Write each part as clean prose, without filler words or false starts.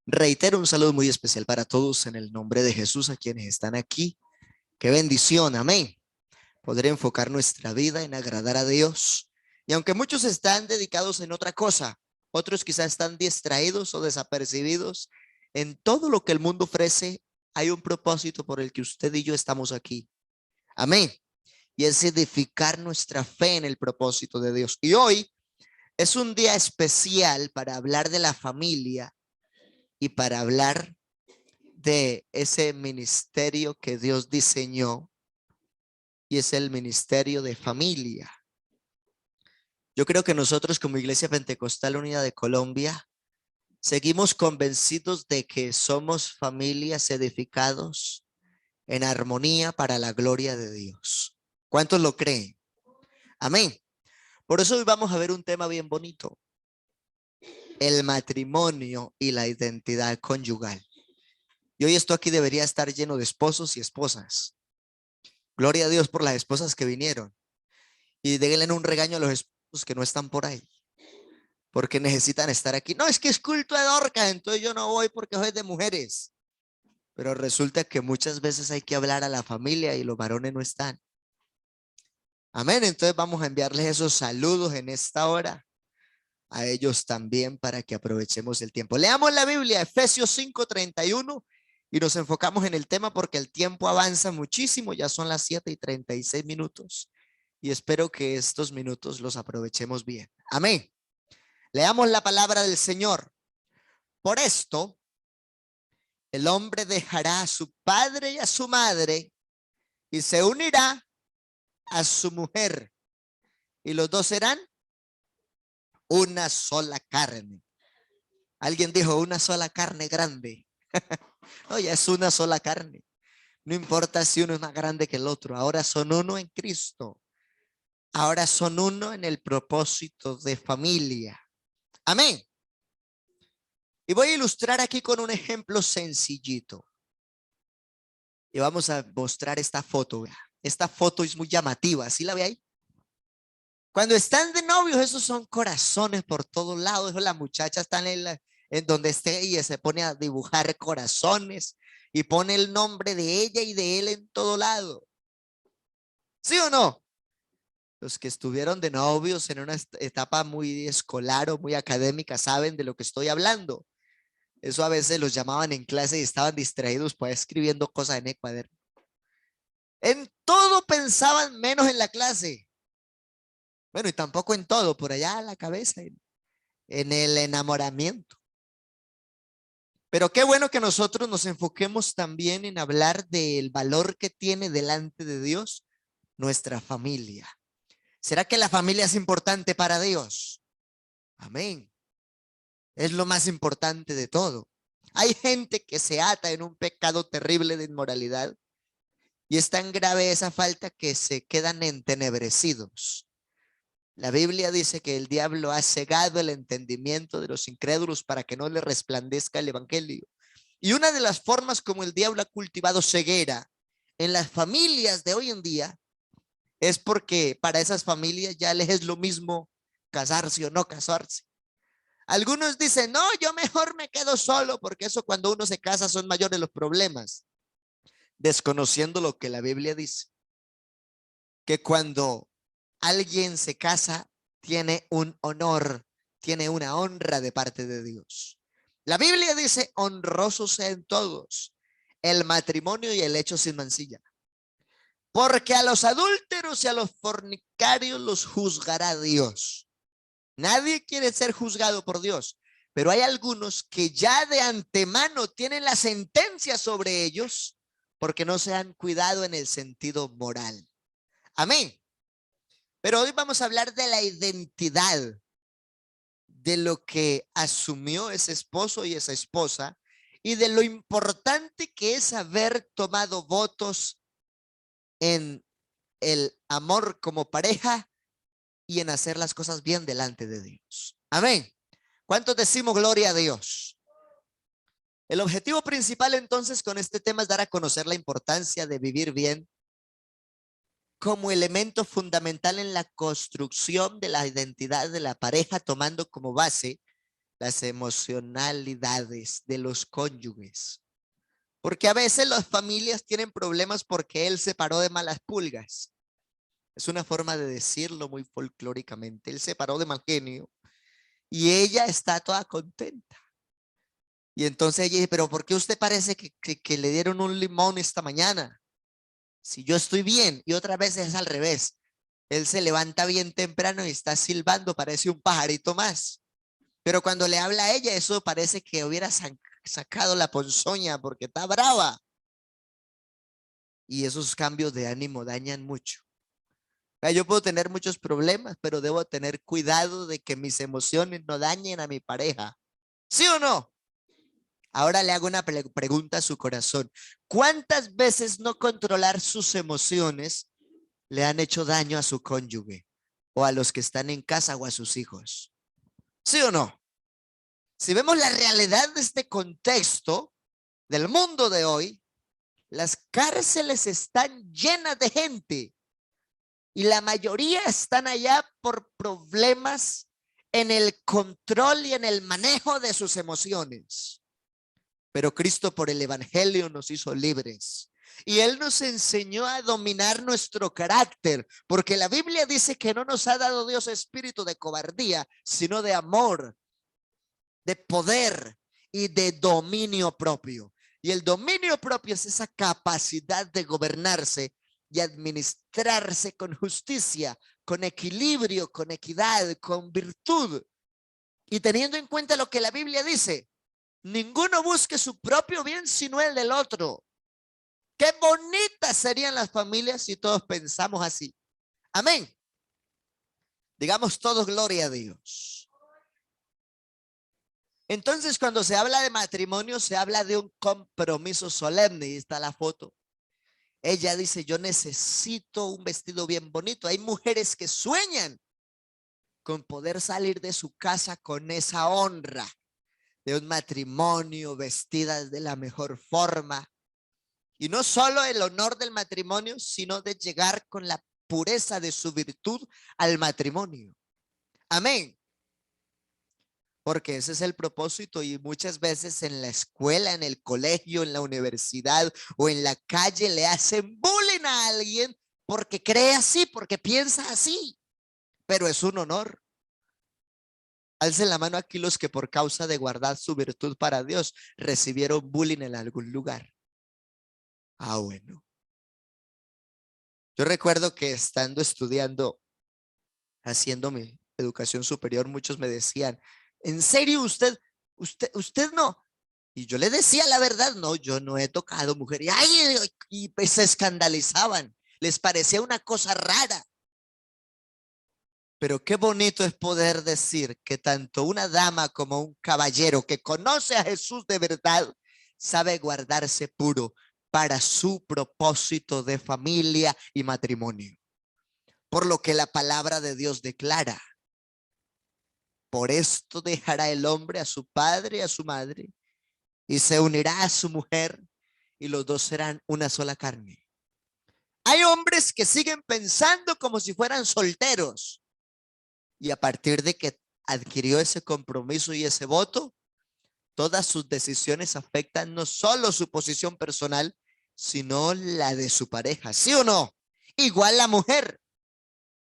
Reitero un saludo muy especial para todos en el nombre de Jesús, a quienes están aquí. Qué bendición, amén. Poder enfocar nuestra vida en agradar a Dios. Y aunque muchos están dedicados en otra cosa, otros quizás están distraídos o desapercibidos, en todo lo que el mundo ofrece hay un propósito por el que usted y yo estamos aquí. Amén. Y es edificar nuestra fe en el propósito de Dios. Y hoy es un día especial para hablar de la familia y para hablar de ese ministerio que Dios diseñó, y es el ministerio de familia. Yo creo que nosotros como Iglesia Pentecostal Unida de Colombia seguimos convencidos de que somos familias edificados en armonía para la gloria de Dios. ¿Cuántos lo creen? Amén. Por eso hoy vamos a ver un tema bien bonito: el matrimonio y la identidad conyugal. Y hoy esto aquí debería estar lleno de esposos y esposas. Gloria a Dios por las esposas que vinieron. Y déjenle un regaño a los esposos que no están por ahí, porque necesitan estar aquí. No, es que es culto de Dorcas, entonces yo no voy porque soy de mujeres. Pero resulta que muchas veces hay que hablar a la familia y los varones no están. Amén. Entonces vamos a enviarles esos saludos en esta hora a ellos también para que aprovechemos el tiempo. Leamos la Biblia, Efesios 5:31, y nos enfocamos en el tema porque el tiempo avanza muchísimo. Ya son las 7:36 y espero que estos minutos los aprovechemos bien. Amén. Leamos la palabra del Señor. Por esto, el hombre dejará a su padre y a su madre y se unirá a su mujer, y los dos serán una sola carne. Alguien dijo una sola carne grande. No, ya es una sola carne. No importa si uno es más grande que el otro. Ahora son uno en Cristo. Ahora son uno en el propósito de familia. Amén. Y voy a ilustrar aquí con un ejemplo sencillito. Y vamos a mostrar esta foto. Esta foto es muy llamativa. ¿Sí la ve ahí? Cuando están de novios, esos son corazones por todos lados. La muchacha está en donde esté y se pone a dibujar corazones y pone el nombre de ella y de él en todo lado. ¿Sí o no? Los que estuvieron de novios en una etapa muy escolar o muy académica saben de lo que estoy hablando. Eso a veces los llamaban en clase y estaban distraídos pues escribiendo cosas en el cuaderno. En todo pensaban menos en la clase. Bueno, y tampoco en todo, por allá en la cabeza, en el enamoramiento. Pero qué bueno que nosotros nos enfoquemos también en hablar del valor que tiene delante de Dios nuestra familia. ¿Será que la familia es importante para Dios? Amén. Es lo más importante de todo. Hay gente que se ata en un pecado terrible de inmoralidad y es tan grave esa falta que se quedan entenebrecidos. La Biblia dice que el diablo ha cegado el entendimiento de los incrédulos para que no le resplandezca el evangelio. Y una de las formas como el diablo ha cultivado ceguera en las familias de hoy en día es porque para esas familias ya les es lo mismo casarse o no casarse. Algunos dicen, no, yo mejor me quedo solo, porque eso cuando uno se casa son mayores los problemas, desconociendo lo que la Biblia dice, que cuando alguien se casa tiene un honor, tiene una honra de parte de Dios. La Biblia dice, honrosos sean todos el matrimonio y el hecho sin mancilla, porque a los adúlteros y a los fornicarios los juzgará Dios. Nadie quiere ser juzgado por Dios, pero hay algunos que ya de antemano tienen la sentencia sobre ellos porque no se han cuidado en el sentido moral. Amén. Pero hoy vamos a hablar de la identidad, de lo que asumió ese esposo y esa esposa, y de lo importante que es haber tomado votos en el amor como pareja y en hacer las cosas bien delante de Dios. Amén. ¿Cuántos decimos gloria a Dios? El objetivo principal entonces con este tema es dar a conocer la importancia de vivir bien como elemento fundamental en la construcción de la identidad de la pareja, tomando como base las emocionalidades de los cónyuges. Porque a veces las familias tienen problemas porque él se paró de malas pulgas. Es una forma de decirlo muy folclóricamente. Él se paró de mal genio y ella está toda contenta. Y entonces ella dice, pero ¿por qué usted parece que le dieron un limón esta mañana? Si yo estoy bien. Y otra vez es al revés. Él se levanta bien temprano y está silbando, parece un pajarito más. Pero cuando le habla a ella, eso parece que hubiera sacado la ponzoña porque está brava. Y esos cambios de ánimo dañan mucho. Yo puedo tener muchos problemas, pero debo tener cuidado de que mis emociones no dañen a mi pareja. ¿Sí o no? Ahora le hago una pregunta a su corazón. ¿Cuántas veces no controlar sus emociones le han hecho daño a su cónyuge o a los que están en casa o a sus hijos? ¿Sí o no? Si vemos la realidad de este contexto del mundo de hoy, las cárceles están llenas de gente y la mayoría están allá por problemas en el control y en el manejo de sus emociones. Pero Cristo por el evangelio nos hizo libres. Y Él nos enseñó a dominar nuestro carácter, porque la Biblia dice que no nos ha dado Dios espíritu de cobardía, sino de amor, de poder y de dominio propio. Y el dominio propio es esa capacidad de gobernarse y administrarse con justicia, con equilibrio, con equidad, con virtud. Y teniendo en cuenta lo que la Biblia dice, ninguno busque su propio bien sino el del otro. Qué bonitas serían las familias si todos pensamos así. Amén. Digamos todos gloria a Dios. Entonces, cuando se habla de matrimonio, se habla de un compromiso solemne. Y está la foto. Ella dice, yo necesito un vestido bien bonito. Hay mujeres que sueñan con poder salir de su casa con esa honra de un matrimonio, vestidas de la mejor forma. Y no solo el honor del matrimonio, sino de llegar con la pureza de su virtud al matrimonio. Amén. Porque ese es el propósito y muchas veces en la escuela, en el colegio, en la universidad o en la calle le hacen bullying a alguien porque cree así, porque piensa así, pero es un honor. Alcen la mano aquí los que por causa de guardar su virtud para Dios recibieron bullying en algún lugar. Ah, bueno. Yo recuerdo que estando estudiando, haciendo mi educación superior, muchos me decían, ¿en serio usted no? Y yo le decía la verdad, no, yo no he tocado mujer. Y, ay, y pues se escandalizaban, les parecía una cosa rara. Pero qué bonito es poder decir que tanto una dama como un caballero que conoce a Jesús de verdad sabe guardarse puro para su propósito de familia y matrimonio. Por lo que la palabra de Dios declara. Por esto dejará el hombre a su padre y a su madre y se unirá a su mujer y los dos serán una sola carne. Hay hombres que siguen pensando como si fueran solteros y a partir de que adquirió ese compromiso y ese voto, todas sus decisiones afectan no solo su posición personal, sino la de su pareja, ¿sí o no? Igual la mujer.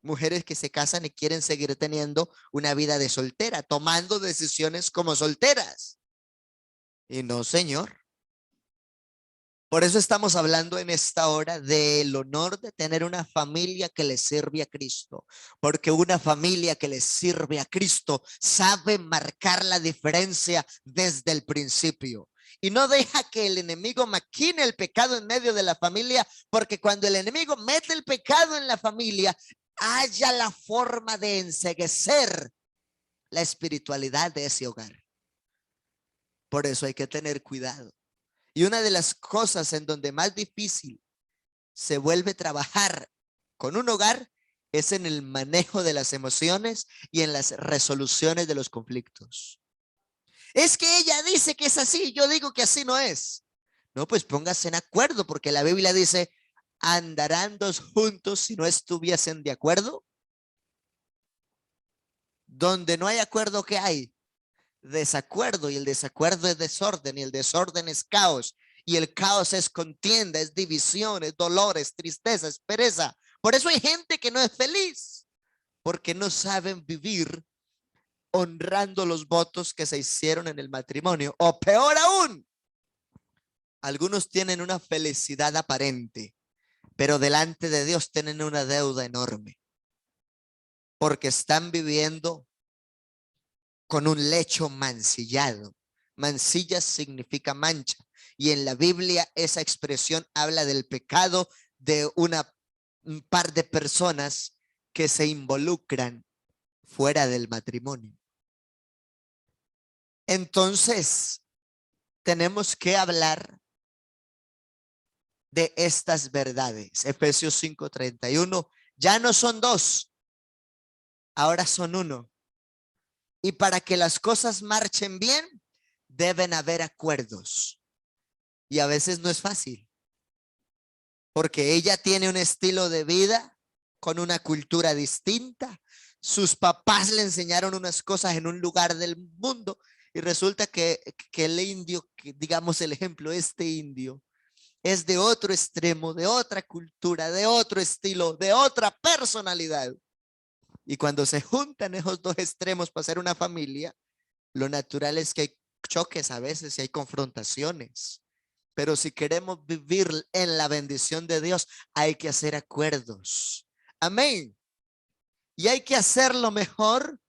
Mujeres que se casan y quieren seguir teniendo una vida de soltera, tomando decisiones como solteras. Y no, señor. Por eso estamos hablando en esta hora del honor de tener una familia que le sirve a Cristo, porque una familia que le sirve a Cristo sabe marcar la diferencia desde el principio. Y no deja que el enemigo maquine el pecado en medio de la familia, porque cuando el enemigo mete el pecado en la familia, haya la forma de enceguecer la espiritualidad de ese hogar. Por eso hay que tener cuidado. Y una de las cosas en donde más difícil se vuelve trabajar con un hogar es en el manejo de las emociones y en las resoluciones de los conflictos. Es que ella dice que es así, yo digo que así no es. No, pues póngase en acuerdo, porque la Biblia dice, ¿andarán dos juntos si no estuviesen de acuerdo? Donde no hay acuerdo, ¿qué hay? desacuerdo, y el desacuerdo es desorden, y el desorden es caos, y el caos es contienda, es división, es dolor, es tristeza, es pereza. Por eso hay gente que no es feliz, porque no saben vivir honrando los votos que se hicieron en el matrimonio. O peor aún, algunos tienen una felicidad aparente, pero delante de Dios tienen una deuda enorme, porque están viviendo con un lecho mancillado. Mancilla significa mancha, y en la Biblia esa expresión habla del pecado de un par de personas que se involucran fuera del matrimonio. Entonces, tenemos que hablar de estas verdades. Efesios 5:31, ya no son dos, ahora son uno. Y para que las cosas marchen bien, deben haber acuerdos. Y a veces no es fácil, porque ella tiene un estilo de vida con una cultura distinta. Sus papás le enseñaron unas cosas en un lugar del mundo, y resulta que el indio, que digamos el ejemplo, este indio, es de otro extremo, de otra cultura, de otro estilo, de otra personalidad. Y cuando se juntan esos dos extremos para hacer una familia, lo natural es que hay choques a veces y hay confrontaciones. Pero si queremos vivir en la bendición de Dios, hay que hacer acuerdos. Amén. Y hay que hacerlo mejor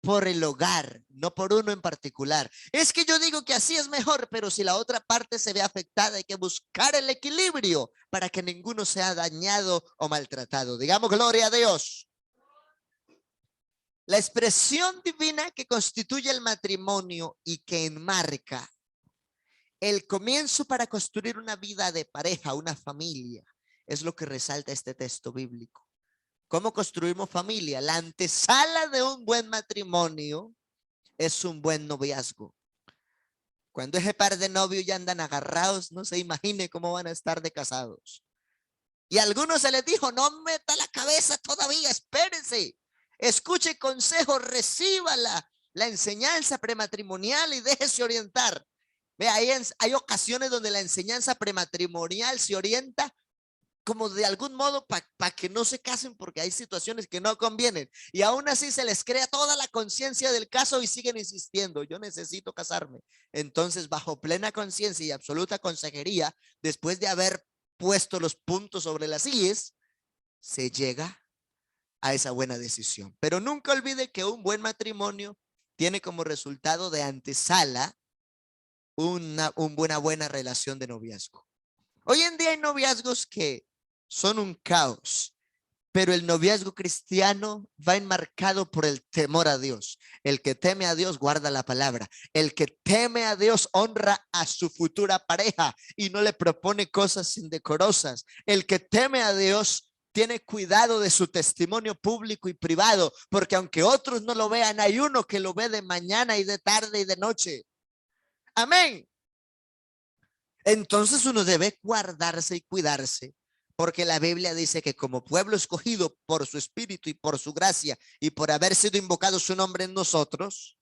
por el hogar, no por uno en particular. Es que yo digo que así es mejor, pero si la otra parte se ve afectada, hay que buscar el equilibrio para que ninguno sea dañado o maltratado. Digamos gloria a Dios. La expresión divina que constituye el matrimonio y que enmarca el comienzo para construir una vida de pareja, una familia, es lo que resalta este texto bíblico. ¿Cómo construimos familia? La antesala de un buen matrimonio es un buen noviazgo. Cuando ese par de novios ya andan agarrados, no se imagine cómo van a estar de casados. Y a algunos se les dijo, no meta la cabeza todavía, espérense. Escuche consejo, reciba la enseñanza prematrimonial y déjese orientar. Ve, hay ocasiones donde la enseñanza prematrimonial se orienta como de algún modo para que no se casen, porque hay situaciones que no convienen, y aún así se les crea toda la conciencia del caso y siguen insistiendo, yo necesito casarme. Entonces, bajo plena conciencia y absoluta consejería, después de haber puesto los puntos sobre las íes, se llega a esa buena decisión. Pero nunca olvide que un buen matrimonio tiene como resultado de antesala una buena relación de noviazgo. Hoy en día hay noviazgos que son un caos, pero el noviazgo cristiano va enmarcado por el temor a Dios. El que teme a Dios guarda la palabra. El que teme a Dios honra a su futura pareja y no le propone cosas indecorosas. El que teme a Dios tiene cuidado de su testimonio público y privado, porque aunque otros no lo vean, hay uno que lo ve de mañana y de tarde y de noche. Amén. Entonces uno debe guardarse y cuidarse, porque la Biblia dice que como pueblo escogido por su espíritu y por su gracia y por haber sido invocado su nombre en nosotros,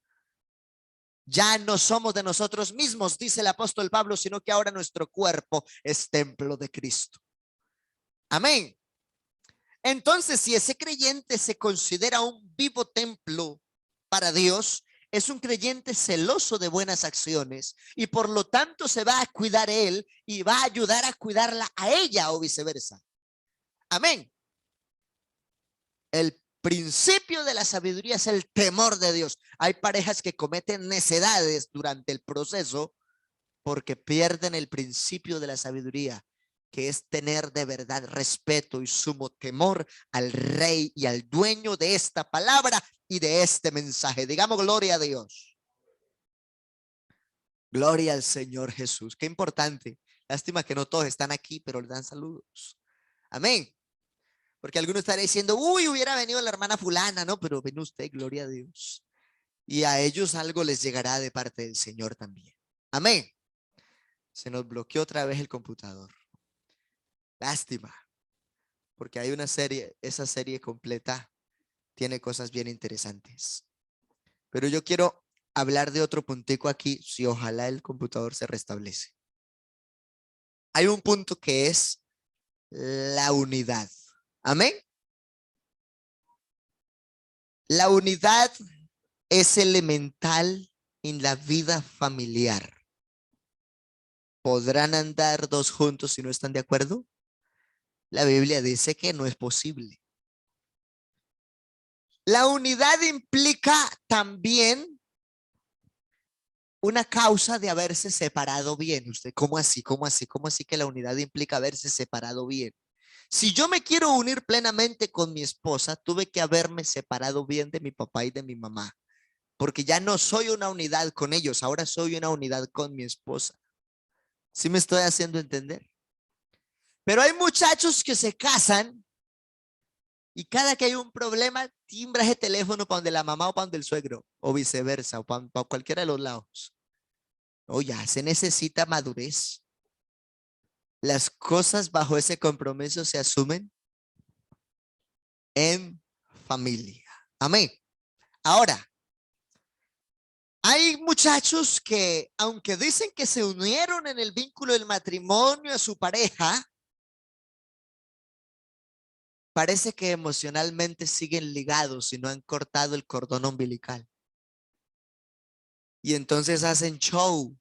ya no somos de nosotros mismos, dice el apóstol Pablo, sino que ahora nuestro cuerpo es templo de Cristo. Amén. Entonces, si ese creyente se considera un vivo templo para Dios, es un creyente celoso de buenas acciones y por lo tanto se va a cuidar él y va a ayudar a cuidarla a ella o viceversa. Amén. El principio de la sabiduría es el temor de Dios. Hay parejas que cometen necedades durante el proceso porque pierden el principio de la sabiduría, que es tener de verdad respeto y sumo temor al Rey y al dueño de esta palabra y de este mensaje. Digamos gloria a Dios. Gloria al Señor Jesús. Qué importante. Lástima que no todos están aquí, pero le dan saludos. Amén. Porque algunos estarán diciendo, uy, hubiera venido la hermana fulana, ¿no? Pero ven usted, gloria a Dios. Y a ellos algo les llegará de parte del Señor también. Amén. Se nos bloqueó otra vez el computador. Lástima. Porque hay una serie, esa serie completa tiene cosas bien interesantes. Pero yo quiero hablar de otro puntico aquí, si ojalá el computador se restablece. Hay un punto que es la unidad. Amén. La unidad es elemental en la vida familiar. ¿Podrán andar dos juntos si no están de acuerdo? La Biblia dice que no es posible. La unidad implica también una causa de haberse separado bien. ¿Usted cómo así? ¿Cómo así? ¿Cómo así que la unidad implica haberse separado bien? Si yo me quiero unir plenamente con mi esposa, tuve que haberme separado bien de mi papá y de mi mamá, porque ya no soy una unidad con ellos, ahora soy una unidad con mi esposa. ¿Sí me estoy haciendo entender? Pero hay muchachos que se casan y cada que hay un problema, timbra ese teléfono para donde la mamá o para donde el suegro, o viceversa, o para cualquiera de los lados. O ya se necesita madurez. Las cosas bajo ese compromiso se asumen en familia. Amén. Ahora, hay muchachos que, aunque dicen que se unieron en el vínculo del matrimonio a su pareja, parece que emocionalmente siguen ligados y no han cortado el cordón umbilical. Y entonces hacen show.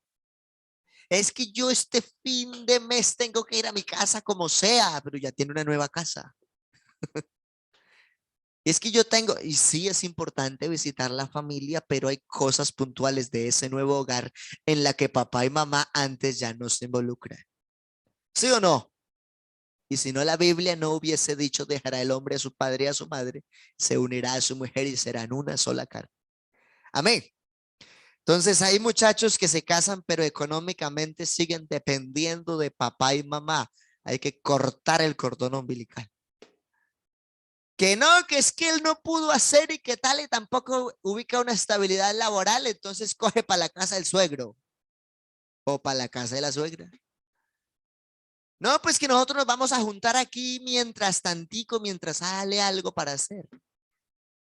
Es que yo este fin de mes tengo que ir a mi casa como sea, pero ya tiene una nueva casa. Es que yo tengo, y sí es importante visitar la familia, pero hay cosas puntuales de ese nuevo hogar en la que papá y mamá antes ya no se involucran. ¿Sí o no? Y si no, la Biblia no hubiese dicho, dejará el hombre a su padre y a su madre, se unirá a su mujer y serán una sola carne. Amén. Entonces hay muchachos que se casan, pero económicamente siguen dependiendo de papá y mamá. Hay que cortar el cordón umbilical. Que no, que es que él no pudo hacer y que tal y tampoco ubica una estabilidad laboral, entonces coge para la casa del suegro o para la casa de la suegra. No, pues que nosotros nos vamos a juntar aquí mientras tantico, mientras sale algo para hacer.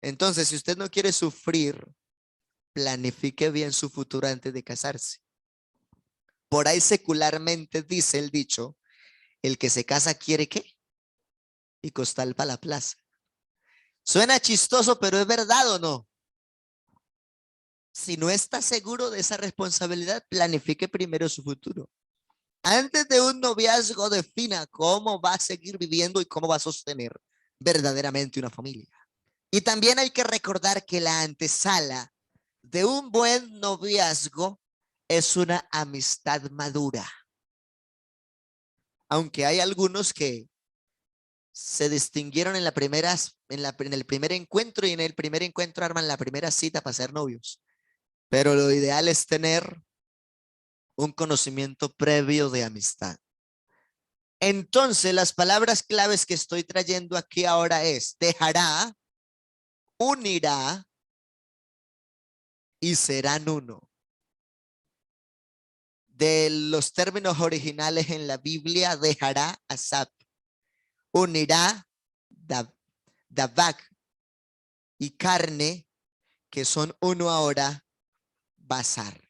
Entonces, si usted no quiere sufrir, planifique bien su futuro antes de casarse. Por ahí secularmente dice el dicho, el que se casa quiere qué y costal para la plaza. Suena chistoso, pero es verdad o no. Si no está seguro de esa responsabilidad, planifique primero su futuro. Antes de un noviazgo, defina cómo va a seguir viviendo y cómo va a sostener verdaderamente una familia. Y también hay que recordar que la antesala de un buen noviazgo es una amistad madura. Aunque hay algunos que se distinguieron en en el primer encuentro y en el primer encuentro arman la primera cita para ser novios. Pero lo ideal es tener un conocimiento previo de amistad. Entonces, las palabras claves que estoy trayendo aquí ahora es dejará, unirá y serán uno. De los términos originales en la Biblia, dejará asap, unirá davak y carne, que son uno ahora, basar.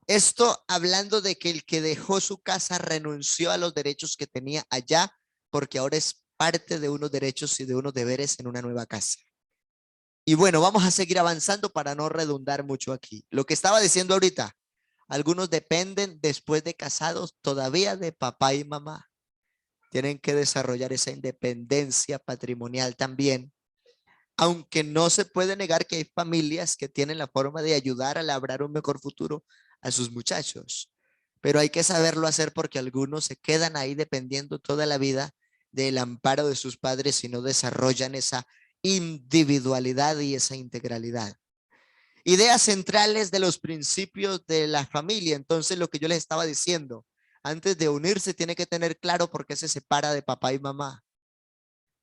Esto hablando de que el que dejó su casa renunció a los derechos que tenía allá, porque ahora es parte de unos derechos y de unos deberes en una nueva casa. Y bueno, vamos a seguir avanzando para no redundar mucho aquí. Lo que estaba diciendo ahorita, algunos dependen después de casados todavía de papá y mamá. Tienen que desarrollar esa independencia patrimonial también. Aunque no se puede negar que hay familias que tienen la forma de ayudar a labrar un mejor futuro a sus muchachos. Pero hay que saberlo hacer porque algunos se quedan ahí dependiendo toda la vida del amparo de sus padres y no desarrollan esa individualidad y esa integralidad. Ideas centrales de los principios de la familia. Entonces, lo que yo les estaba diciendo, antes de unirse tiene que tener claro por qué se separa de papá y mamá.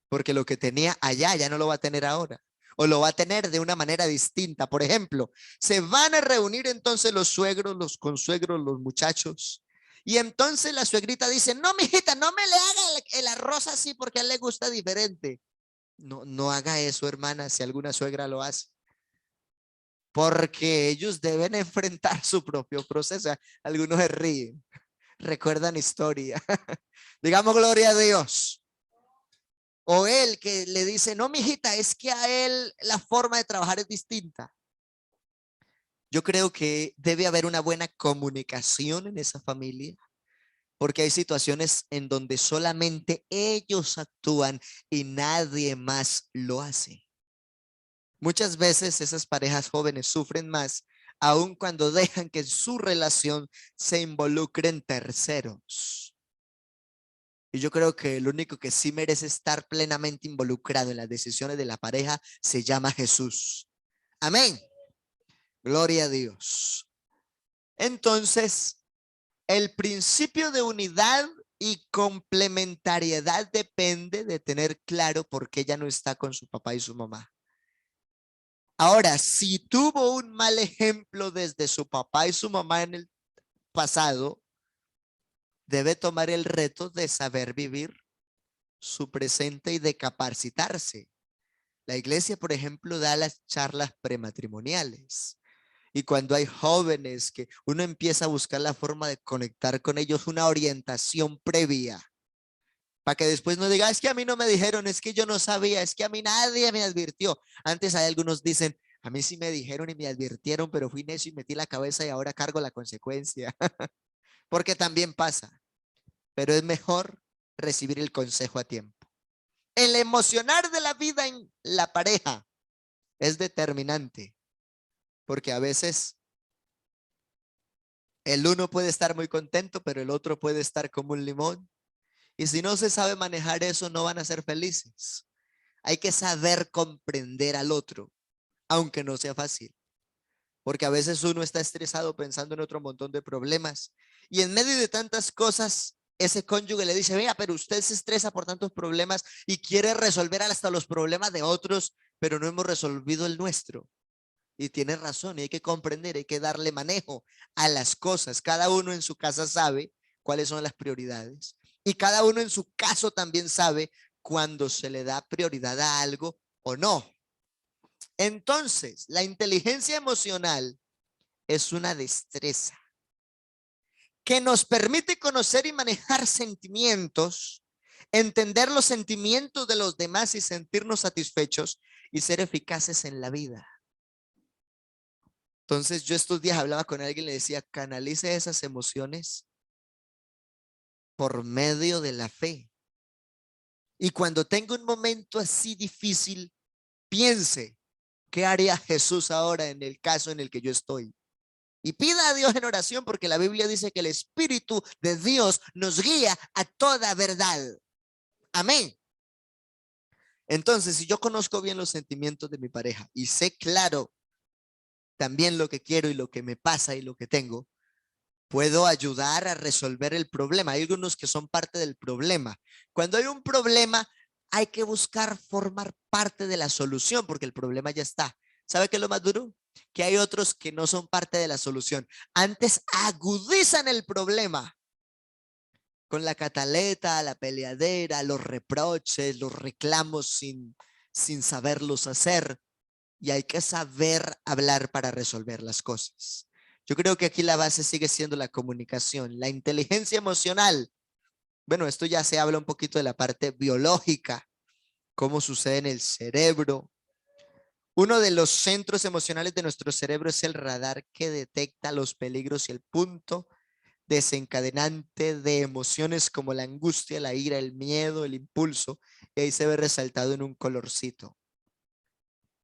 Porque lo que tenía allá ya no lo va a tener ahora. O lo va a tener de una manera distinta. Por ejemplo, se van a reunir entonces los suegros, los consuegros, los muchachos. Y entonces la suegrita dice, no, mijita, no me le haga el arroz así porque a él le gusta diferente. No, no haga eso, hermana, si alguna suegra lo hace. porque ellos deben enfrentar su propio proceso. Algunos se ríen, recuerdan historia. Digamos gloria a Dios. O él que le dice, no, mijita, es que a él la forma de trabajar es distinta. Yo creo que debe haber una buena comunicación en esa familia, porque hay situaciones en donde solamente ellos actúan y nadie más lo hace. Muchas veces esas parejas jóvenes sufren más, aun cuando dejan que su relación se involucre en terceros. Y yo creo que el único que sí merece estar plenamente involucrado en las decisiones de la pareja se llama Jesús. Amén. Gloria a Dios. Entonces, el principio de unidad y complementariedad depende de tener claro por qué ella no está con su papá y su mamá. Ahora, si tuvo un mal ejemplo desde su papá y su mamá en el pasado, debe tomar el reto de saber vivir su presente y de capacitarse. La iglesia, por ejemplo, da las charlas prematrimoniales. Y cuando hay jóvenes que uno empieza a buscar la forma de conectar con ellos, una orientación previa, para que después no diga, es que a mí no me dijeron, es que yo no sabía, es que a mí nadie me advirtió. Antes hay algunos dicen, a mí sí me dijeron y me advirtieron, pero fui necio y metí la cabeza y ahora cargo la consecuencia. Porque también pasa, pero es mejor recibir el consejo a tiempo. El emocionar de la vida en la pareja es determinante, porque a veces el uno puede estar muy contento, pero el otro puede estar como un limón. Y si no se sabe manejar eso, no van a ser felices. Hay que saber comprender al otro, aunque no sea fácil, porque a veces uno está estresado pensando en otro montón de problemas. Y en medio de tantas cosas, ese cónyuge le dice, vea, pero usted se estresa por tantos problemas y quiere resolver hasta los problemas de otros, pero no hemos resolvido el nuestro. Y tiene razón, y hay que comprender, hay que darle manejo a las cosas. Cada uno en su casa sabe cuáles son las prioridades. Y cada uno en su caso también sabe cuando se le da prioridad a algo o no. Entonces, la inteligencia emocional es una destreza que nos permite conocer y manejar sentimientos, entender los sentimientos de los demás y sentirnos satisfechos y ser eficaces en la vida. Entonces yo estos días hablaba con alguien y le decía, canalice esas emociones por medio de la fe. Y cuando tenga un momento así difícil, piense, ¿qué haría Jesús ahora en el caso en el que yo estoy? Y pida a Dios en oración porque la Biblia dice que el Espíritu de Dios nos guía a toda verdad. Amén. Entonces, si yo conozco bien los sentimientos de mi pareja y sé claro también lo que quiero y lo que me pasa y lo que tengo, puedo ayudar a resolver el problema. Hay algunos que son parte del problema. Cuando hay un problema, hay que buscar formar parte de la solución porque el problema ya está. ¿Sabe qué es lo más duro? Que hay otros que no son parte de la solución. Antes agudizan el problema con la cataleta, la peleadera, los reproches, los reclamos sin saberlos hacer. Y hay que saber hablar para resolver las cosas. Yo creo que aquí la base sigue siendo la comunicación, la inteligencia emocional. Bueno, esto ya se habla un poquito de la parte biológica, cómo sucede en el cerebro. Uno de los centros emocionales de nuestro cerebro es el radar que detecta los peligros y el punto desencadenante de emociones como la angustia, la ira, el miedo, el impulso, y ahí se ve resaltado en un colorcito.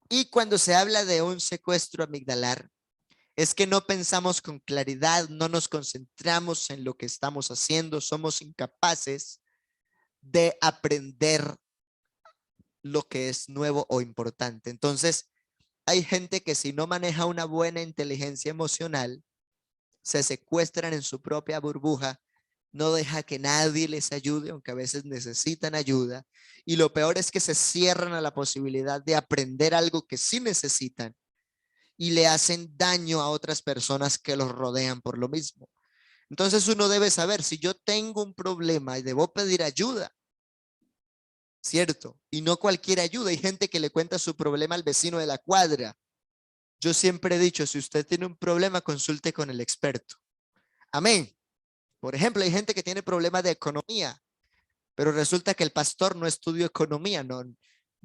Y cuando se habla de un secuestro amigdalar, es que no pensamos con claridad, no nos concentramos en lo que estamos haciendo, somos incapaces de aprender lo que es nuevo o importante. Entonces, hay gente que si no maneja una buena inteligencia emocional, se secuestran en su propia burbuja, no deja que nadie les ayude, aunque a veces necesitan ayuda. Y lo peor es que se cierran a la posibilidad de aprender algo que sí necesitan y le hacen daño a otras personas que los rodean por lo mismo. Entonces uno debe saber, si yo tengo un problema y debo pedir ayuda, ¿cierto? Y no cualquier ayuda. Hay gente que le cuenta su problema al vecino de la cuadra Yo siempre he dicho, si usted tiene un problema, consulte con el experto. Amén. Por ejemplo, hay gente que tiene problemas de economía, pero resulta que el pastor no estudió economía, ¿no?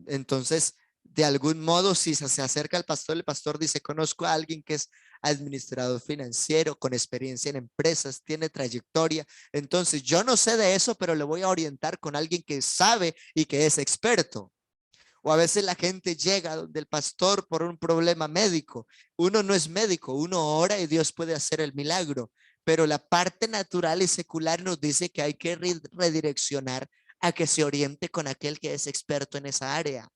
Entonces, de algún modo, si se acerca al pastor, el pastor dice, conozco a alguien que es administrador financiero, con experiencia en empresas, tiene trayectoria. Entonces, yo no sé de eso, pero le voy a orientar con alguien que sabe y que es experto. O a veces la gente llega donde el pastor por un problema médico. Uno no es médico, uno ora y Dios puede hacer el milagro. Pero la parte natural y secular nos dice que hay que redireccionar a que se oriente con aquel que es experto en esa área.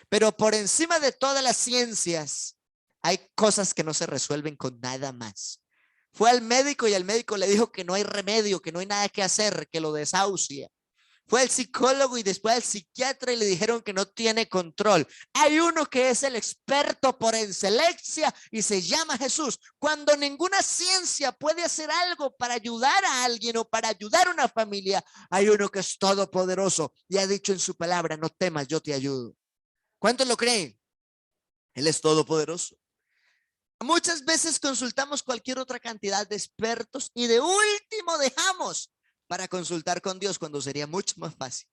Pero por encima de todas las ciencias, hay cosas que no se resuelven con nada más. Fue al médico y el médico le dijo que no hay remedio, que no hay nada que hacer, que lo desahucia. Fue al psicólogo y después al psiquiatra y le dijeron que no tiene control. Hay uno que es el experto por excelencia y se llama Jesús. Cuando ninguna ciencia puede hacer algo para ayudar a alguien o para ayudar a una familia, hay uno que es todopoderoso y ha dicho en su palabra, no temas, yo te ayudo. ¿Cuántos lo creen? Él es todopoderoso. Muchas veces consultamos cualquier otra cantidad de expertos y de último dejamos para consultar con Dios cuando sería mucho más fácil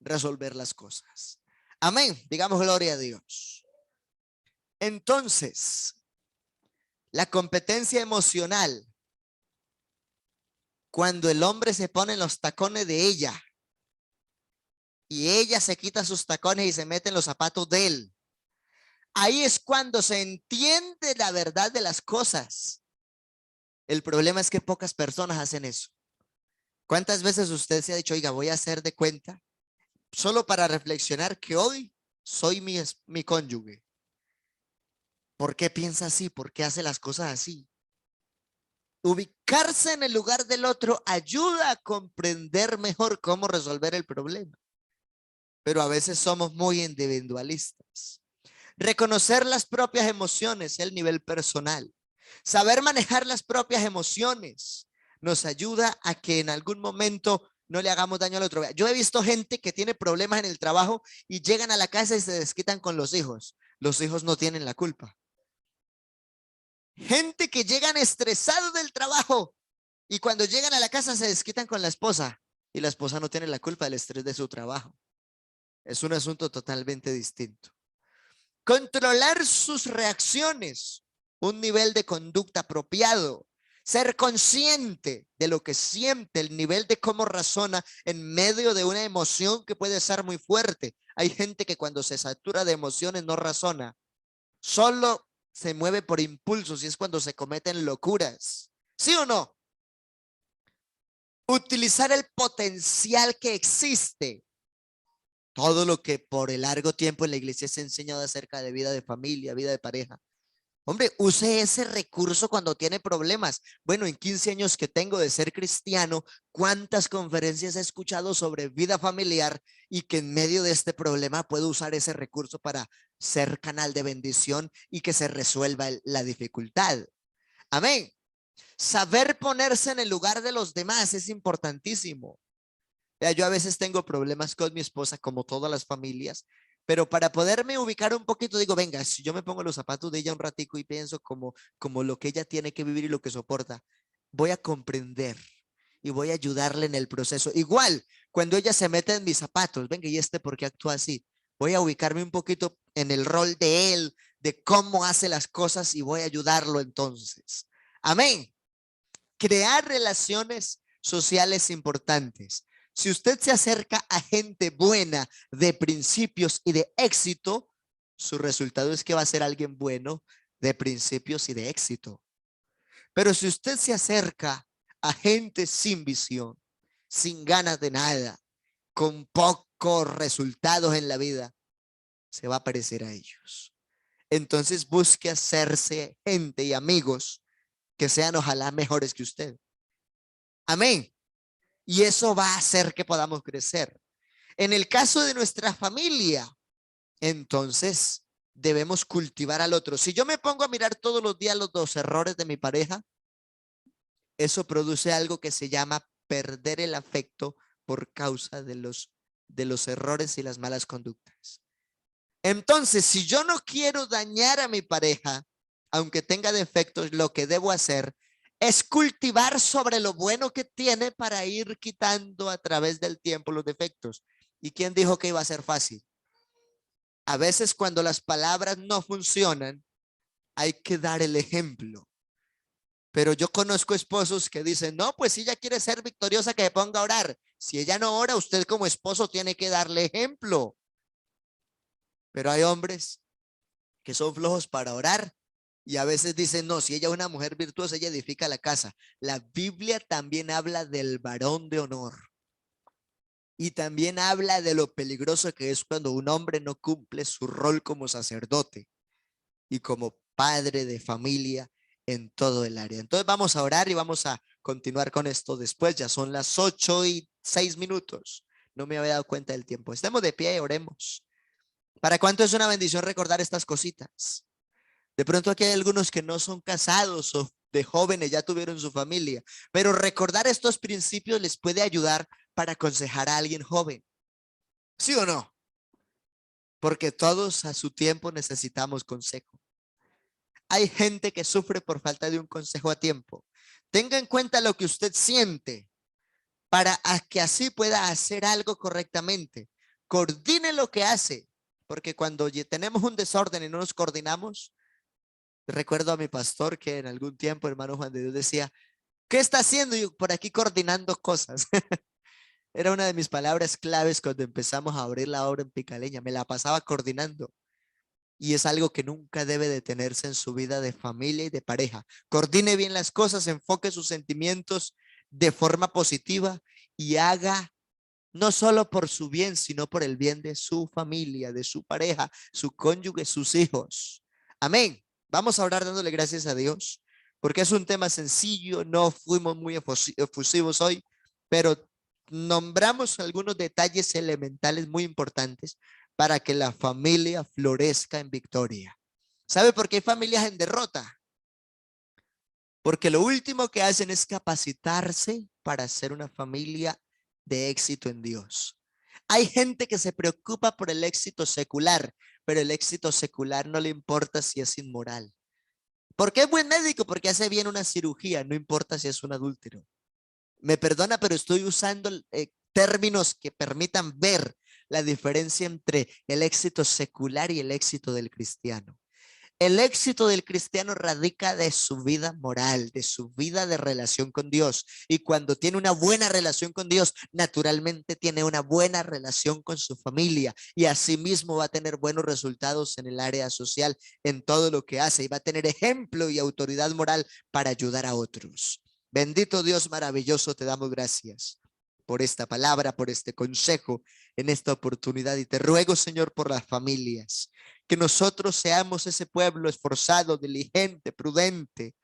resolver las cosas. Amén. Digamos gloria a Dios. Entonces, la competencia emocional, cuando el hombre se pone en los tacones de ella y ella se quita sus tacones y se mete en los zapatos de él, ahí es cuando se entiende la verdad de las cosas. El problema es que pocas personas hacen eso. ¿Cuántas veces usted se ha dicho, oiga, voy a hacer de cuenta solo para reflexionar que hoy soy mi cónyuge? ¿Por qué piensa así? ¿Por qué hace las cosas así? Ubicarse en el lugar del otro ayuda a comprender mejor cómo resolver el problema. Pero a veces somos muy individualistas. Reconocer las propias emociones, el nivel personal. Saber manejar las propias emociones nos ayuda a que en algún momento no le hagamos daño al otro. Yo he visto gente que tiene problemas en el trabajo y llegan a la casa y se desquitan con los hijos. Los hijos no tienen la culpa. Gente que llegan estresados del trabajo y cuando llegan a la casa se desquitan con la esposa y la esposa no tiene la culpa del estrés de su trabajo. Es un asunto totalmente distinto. Controlar sus reacciones, un nivel de conducta apropiado, ser consciente de lo que siente, el nivel de cómo razona en medio de una emoción que puede ser muy fuerte. Hay gente que cuando se satura de emociones no razona, solo se mueve por impulsos y es cuando se cometen locuras. ¿Sí o no? Utilizar el potencial que existe. Todo lo que por el largo tiempo en la iglesia se ha enseñado acerca de vida de familia, vida de pareja. Hombre, use ese recurso cuando tiene problemas. Bueno, en 15 años que tengo de ser cristiano, ¿cuántas conferencias he escuchado sobre vida familiar y que en medio de este problema puedo usar ese recurso para ser canal de bendición y que se resuelva la dificultad? Amén. Saber ponerse en el lugar de los demás es importantísimo. Vea, yo a veces tengo problemas con mi esposa, como todas las familias, pero para poderme ubicar un poquito, digo, venga, si yo me pongo los zapatos de ella un ratico y pienso como lo que ella tiene que vivir y lo que soporta, voy a comprender y voy a ayudarle en el proceso. Igual, cuando ella se mete en mis zapatos, venga, ¿y este por qué actúa así? Voy a ubicarme un poquito en el rol de él, de cómo hace las cosas y voy a ayudarlo entonces. Amén. Crear relaciones sociales importantes. Si usted se acerca a gente buena, de principios y de éxito, su resultado es que va a ser alguien bueno, de principios y de éxito. Pero si usted se acerca a gente sin visión, sin ganas de nada, con pocos resultados en la vida, se va a parecer a ellos. Entonces busque hacerse gente y amigos que sean ojalá mejores que usted. Amén. Y eso va a hacer que podamos crecer. En el caso de nuestra familia, entonces debemos cultivar al otro. Si yo me pongo a mirar todos los días los dos errores de mi pareja, eso produce algo que se llama perder el afecto por causa de los errores y las malas conductas. Entonces, si yo no quiero dañar a mi pareja, aunque tenga defectos, lo que debo hacer es cultivar sobre lo bueno que tiene para ir quitando a través del tiempo los defectos. ¿Y quién dijo que iba a ser fácil? A veces cuando las palabras no funcionan, hay que dar el ejemplo. Pero yo conozco esposos que dicen, no, pues si ella quiere ser victoriosa, que se ponga a orar. Si ella no ora, usted como esposo tiene que darle ejemplo. Pero hay hombres que son flojos para orar y a veces dicen, no, si ella es una mujer virtuosa, ella edifica la casa. La Biblia también habla del varón de honor y también habla de lo peligroso que es cuando un hombre no cumple su rol como sacerdote y como padre de familia en todo el área. Entonces vamos a orar y vamos a continuar con esto después. Ya son las 8:06. No me había dado cuenta del tiempo. Estemos de pie y oremos. ¿Para cuánto es una bendición recordar estas cositas? De pronto aquí hay algunos que no son casados o de jóvenes ya tuvieron su familia, pero recordar estos principios les puede ayudar para aconsejar a alguien joven. ¿Sí o no? Porque todos a su tiempo necesitamos consejo. Hay gente que sufre por falta de un consejo a tiempo. Tenga en cuenta lo que usted siente para que así pueda hacer algo correctamente. Coordine lo que hace, porque cuando tenemos un desorden y no nos coordinamos, recuerdo a mi pastor que en algún tiempo, hermano Juan de Dios, decía, ¿qué está haciendo? Y yo, por aquí coordinando cosas. Era una de mis palabras claves cuando empezamos a abrir la obra en Picaleña. Me la pasaba coordinando. Y es algo que nunca debe detenerse en su vida de familia y de pareja. Coordine bien las cosas, enfoque sus sentimientos de forma positiva y haga no solo por su bien, sino por el bien de su familia, de su pareja, su cónyuge, sus hijos. Amén. Vamos a orar dándole gracias a Dios, porque es un tema sencillo, no fuimos muy efusivos hoy, pero nombramos algunos detalles elementales muy importantes para que la familia florezca en victoria. ¿Sabe por qué hay familias en derrota? Porque lo último que hacen es capacitarse para ser una familia de éxito en Dios. Hay gente que se preocupa por el éxito secular, pero el éxito secular no le importa si es inmoral. ¿Por qué es buen médico? Porque hace bien una cirugía, no importa si es un adúltero. Me perdona, pero estoy usando términos que permitan ver la diferencia entre el éxito secular y el éxito del cristiano. El éxito del cristiano radica de su vida moral, de su vida de relación con Dios. Y cuando tiene una buena relación con Dios, naturalmente tiene una buena relación con su familia. Y asimismo va a tener buenos resultados en el área social, en todo lo que hace. Y va a tener ejemplo y autoridad moral para ayudar a otros. Bendito Dios maravilloso, te damos gracias por esta palabra, por este consejo en esta oportunidad. Y te ruego, Señor, por las familias, que nosotros seamos ese pueblo esforzado, diligente, prudente,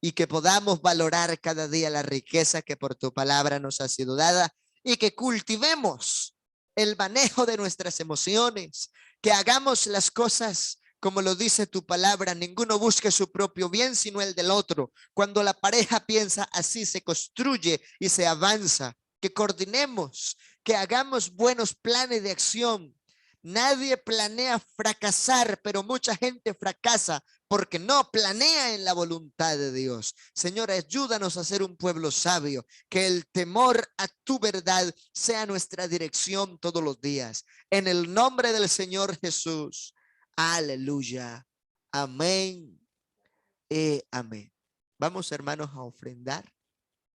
y que podamos valorar cada día la riqueza que por tu palabra nos ha sido dada y que cultivemos el manejo de nuestras emociones, que hagamos las cosas como lo dice tu palabra, ninguno busque su propio bien sino el del otro. Cuando la pareja piensa así, se construye y se avanza. Que coordinemos, que hagamos buenos planes de acción. Nadie planea fracasar, pero mucha gente fracasa porque no planea en la voluntad de Dios. Señor, ayúdanos a ser un pueblo sabio, que el temor a tu verdad sea nuestra dirección todos los días. En el nombre del Señor Jesús. Aleluya. Amén. Amén. Vamos, hermanos, a ofrendar.